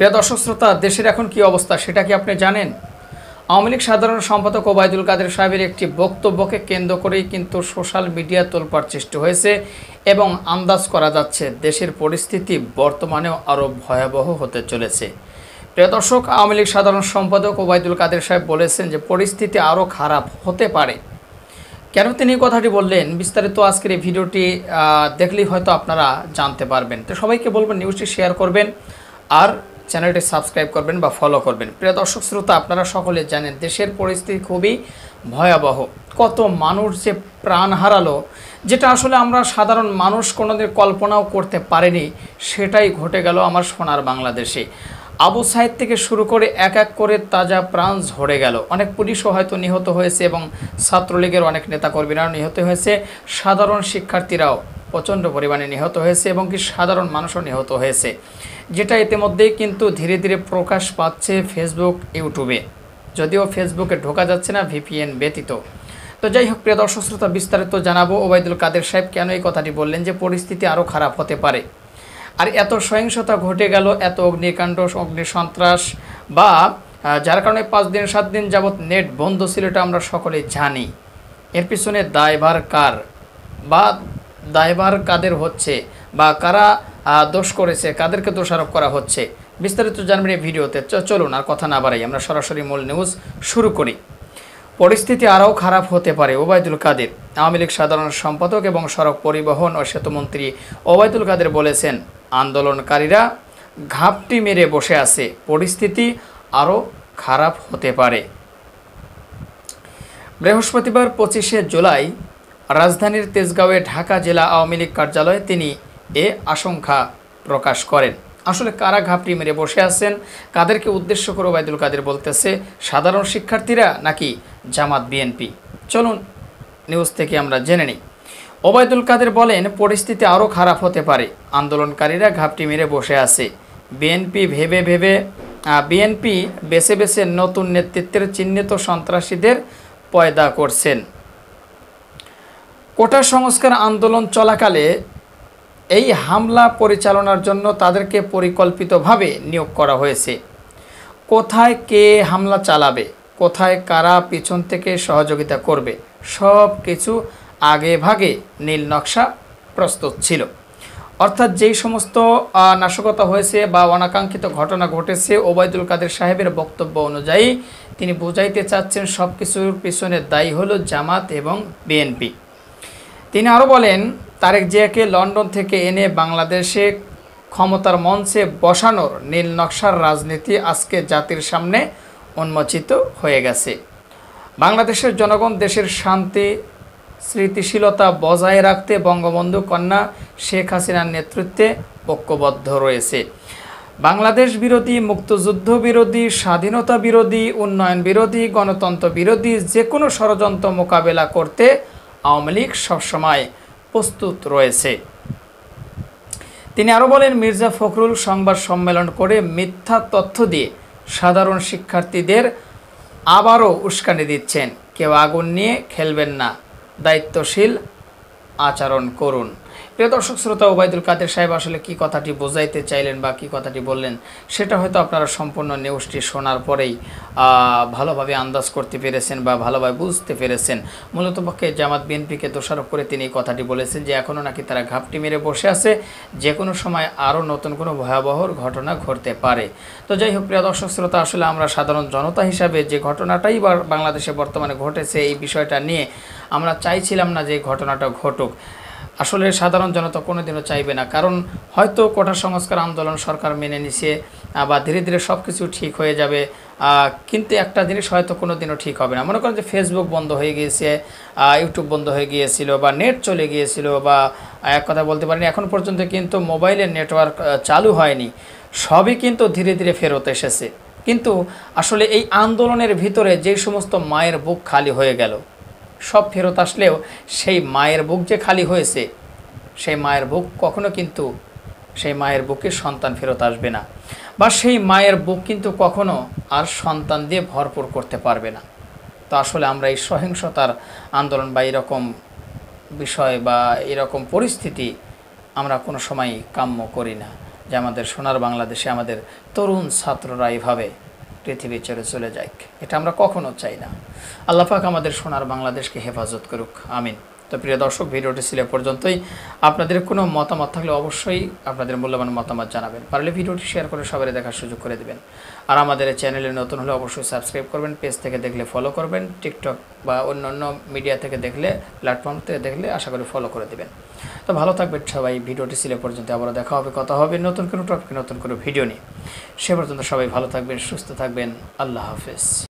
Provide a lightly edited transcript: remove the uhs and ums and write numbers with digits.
প্রিয় দর্শক শ্রোতা, দেশের এখন কি অবস্থা সেটা কি আপনি জানেন? আওয়ামী লীগ সাধারণ সম্পাদক ওবায়দুল কাদের সাহেবের একটি বক্তব্যকে কেন্দ্র করেই কিন্তু সোশ্যাল মিডিয়া তোলপাড় সৃষ্টি হয়েছে এবং আন্দাজ করা যাচ্ছে দেশের পরিস্থিতি বর্তমানেও আরও ভয়াবহ হতে চলেছে। প্রিয় দর্শক, আওয়ামী লীগ সাধারণ সম্পাদক ওবায়দুল কাদের সাহেব বলেছেন যে পরিস্থিতি আরও খারাপ হতে পারে। কেন তিনি কথাটি বললেন বিস্তারিত আজকের এই ভিডিওটি দেখলেই হয়তো আপনারা জানতে পারবেন। তো সবাইকে বলবেন নিউজটি শেয়ার করবেন আর চ্যানেলটি সাবস্ক্রাইব করবেন বা ফলো করবেন। প্রিয় দর্শক শ্রোতা, আপনারা সকলে জানেন দেশের পরিস্থিতি খুবই ভয়াবহ। কত মানুষ যে প্রাণ হারালো, যেটা আসলে আমরা সাধারণ মানুষ কোনোদিন কল্পনাও করতে পারিনি, সেটাই ঘটে গেল আমার সোনার বাংলাদেশে। আবু সাইদ থেকে শুরু করে এক এক করে তাজা প্রাণ ঝরে গেল। অনেক পুলিশও হয়তো নিহত হয়েছে এবং ছাত্রলীগের অনেক নেতাকর্মীরাও নিহত হয়েছে, সাধারণ শিক্ষার্থীরাও প্রচণ্ড পরিমাণে নিহত হয়েছে এবং কি সাধারণ মানুষও নিহত হয়েছে, যেটা ইতিমধ্যেই কিন্তু ধীরে ধীরে প্রকাশ পাচ্ছে ফেসবুক, ইউটিউবে। যদিও ফেসবুকে ঢোকা যাচ্ছে না ভিপিএন ব্যতীত। তো যাই হোক, প্রিয় দর্শক শ্রোতা, বিস্তারিত জানাবো ওবায়দুল কাদের সাহেব কেন এই কথাটি বললেন যে পরিস্থিতি আরও খারাপ হতে পারে। আর এত সহিংসতা ঘটে গেল, এত অগ্নিকাণ্ড, অগ্নিসন্ত্রাস বা যার কারণে 5 দিন 7 দিন যাবৎ নেট বন্ধ ছিল, এটা আমরা সকলেই জানি। এর পিছনে দায়ভার কার বা দায়ভার কাদের হচ্ছে বা কারা দোষ করেছে, কাদেরকে দোষারোপ করা হচ্ছে, বিস্তারিত জানবেন এই ভিডিওতে। চলুন আর কথা না বাড়াই, আমরা সরাসরি মূল নিউজ শুরু করি। পরিস্থিতি আরও খারাপ হতে পারে। ওবায়দুল কাদের, আওয়ামী লীগ সাধারণ সম্পাদক এবং সড়ক পরিবহন ও সেতুমন্ত্রী ওবায়দুল কাদের বলেছেন, আন্দোলনকারীরা ঘাপটি মেরে বসে আছে, পরিস্থিতি আরও খারাপ হতে পারে। বৃহস্পতিবার 25শে জুলাই রাজধানীর তেজগাঁওয়ে ঢাকা জেলা আওয়ামী লীগ কার্যালয়ে তিনি এ আশঙ্কা প্রকাশ করেন। আসলে কারা ঘাপটি মেরে বসে আছেন, কাদেরকে উদ্দেশ্য করে ওবায়দুল কাদের বলতেছে? সাধারণ শিক্ষার্থীরা নাকি জামাত বিএনপি? চলুন নিউজ থেকে আমরা জেনে নিই। ওবায়দুল কাদের বলেন, পরিস্থিতি আরও খারাপ হতে পারে, আন্দোলনকারীরা ঘাপটি মেরে বসে আছে। বিএনপি বেছে বেছে নতুন নেতৃত্বের চিহ্নিত সন্ত্রাসীদের পয়দা করছেন। কোটা সংস্কার আন্দোলন চলাকালে এই হামলা পরিচালনার জন্য তাদেরকে পরিকল্পিতভাবে নিয়োগ করা হয়েছে। কোথায় কে হামলা চালাবে, কোথায় কারা পিছন থেকে সহযোগিতা করবে, সব কিছু আগে ভাগে নীল নকশা প্রস্তুত ছিল। অর্থাৎ যেই সমস্ত নাশকতা হয়েছে বা অনাকাঙ্ক্ষিত ঘটনা ঘটেছে, ওবায়দুল কাদের সাহেবের বক্তব্য অনুযায়ী তিনি বুঝাইতে চাচ্ছেন সব কিছুর পিছনে দায়ী হলো জামাত এবং বিএনপি। তিনি আরও বলেন, তারেক জিয়াকে লন্ডন থেকে এনে বাংলাদেশে ক্ষমতার মঞ্চে বসানোর নীল নকশার রাজনীতি আজকে জাতির সামনে উন্মোচিত হয়ে গেছে। বাংলাদেশের জনগণ দেশের শান্তি স্থিতিশীলতা বজায় রাখতে বঙ্গবন্ধু কন্যা শেখ হাসিনার নেতৃত্বে ঐক্যবদ্ধ রয়েছে। বাংলাদেশ বিরোধী, মুক্তিযুদ্ধ বিরোধী, স্বাধীনতা বিরোধী, উন্নয়ন বিরোধী, গণতন্ত্র বিরোধী যে কোনো ষড়যন্ত্র মোকাবেলা করতে আওয়ামী লীগ সবসময় প্রস্তুত রয়েছে। তিনি আরও বলেন, মির্জা ফখরুল সংবাদ সম্মেলন করে মিথ্যা তথ্য দিয়ে সাধারণ শিক্ষার্থীদের আবারও উস্কানি দিচ্ছেন। কেউ আগুন নিয়ে খেলবেন না, দায়িত্বশীল আচরণ করুন। প্রিয় দর্শক শ্রোতা, ওবায়দুল কাদের সাহেব আসলে কি কথাটি বোঝাইতে চাইলেন বা কি কথাটি বললেন, সেটা হয়তো আপনারা সম্পূর্ণ নিউজটি শোনার পরেই ভালোভাবে আন্দাজ করতে পেরেছেন বা ভালোভাবে বুঝতে পেরেছেন। মূলত পক্ষে জামাত বিএনপিকে দোষারোপ করে তিনি এই কথাটি বলেছেন যে এখনও নাকি তারা ঘাপটি মেরে বসে আছে, যে কোনো সময় আরও নতুন কোনো ভয়াবহ ঘটনা ঘটতে পারে। তো যাই হোক, প্রিয় দর্শক শ্রোতা, আসলে আমরা সাধারণ জনতা হিসাবে যে ঘটনাটাই বাংলাদেশে বর্তমানে ঘটেছে, এই বিষয়টা নিয়ে আমরা চাইছিলাম না যে এই ঘটনাটা ঘটুক। আসলে সাধারণ জনতা কোনোদিনও চাইবে না, কারণ হয়তো কোটা সংস্কার আন্দোলন সরকার মেনে নিছে বা ধীরে ধীরে সব কিছু ঠিক হয়ে যাবে, কিন্তু একটা জিনিস হয়তো কোনোদিনও ঠিক হবে না। মনে করেন যে ফেসবুক বন্ধ হয়ে গিয়েছে, ইউটিউব বন্ধ হয়ে গিয়েছিল বা নেট চলে গিয়েছিল বা এক কথা বলতে পারিনি এখন পর্যন্ত কিন্তু মোবাইলের নেটওয়ার্ক চালু হয়নি, সবই কিন্তু ধীরে ধীরে ফেরত এসেছে। কিন্তু আসলে এই আন্দোলনের ভিতরে যে সমস্ত মায়ের বুক খালি হয়ে গেল, সব ফেরত আসলেও সেই মায়ের বুক যে খালি হয়েছে, সেই মায়ের বুক কখনো কিন্তু সেই মায়ের বুকে সন্তান ফেরত আসবে না, বা সেই মায়ের বুক কিন্তু কখনো আর সন্তান দিয়ে ভরপুর করতে পারবে না। তো আসলে আমরা এই সহিংসতার আন্দোলন বা এরকম বিষয় বা এরকম পরিস্থিতি আমরা কোনো সময় কাম্য করি না। যে আমাদের সোনার বাংলাদেশে আমাদের তরুণ ছাত্ররা এইভাবে পৃথিবী ছেড়ে চলে যায়, এটা আমরা কখনো চাই না। আল্লাহ পাক আমাদের সোনার বাংলাদেশকে হেফাজত করুক, আমিন। তো প্রিয় দর্শক, ভিডিওটি ছিল এ পর্যন্তই। আপনাদের কোনো মতামত থাকলে অবশ্যই আপনাদের মূল্যবান মতামত জানাবেন। পারলে ভিডিওটি শেয়ার করে সবাই দেখার সুযোগ করে দেবেন। আর আমাদের এই চ্যানেলে নতুন হলে অবশ্যই সাবস্ক্রাইব করবেন, পেজ থেকে দেখলে ফলো করবেন, টিকটক বা অন্য মিডিয়া থেকে দেখলে, প্ল্যাটফর্ম থেকে দেখলে আশা করি ফলো করে দেবেন। তো ভালো থাকবেন সবাই। ভিডিওটি ছিল এ পর্যন্ত, আবারও দেখা হবে, কথা হবে নতুন কোনো টপিকে, নতুন কোনো ভিডিও নিয়ে। সে পর্যন্ত সবাই ভালো থাকবেন, সুস্থ থাকবেন। আল্লাহ হাফেজ।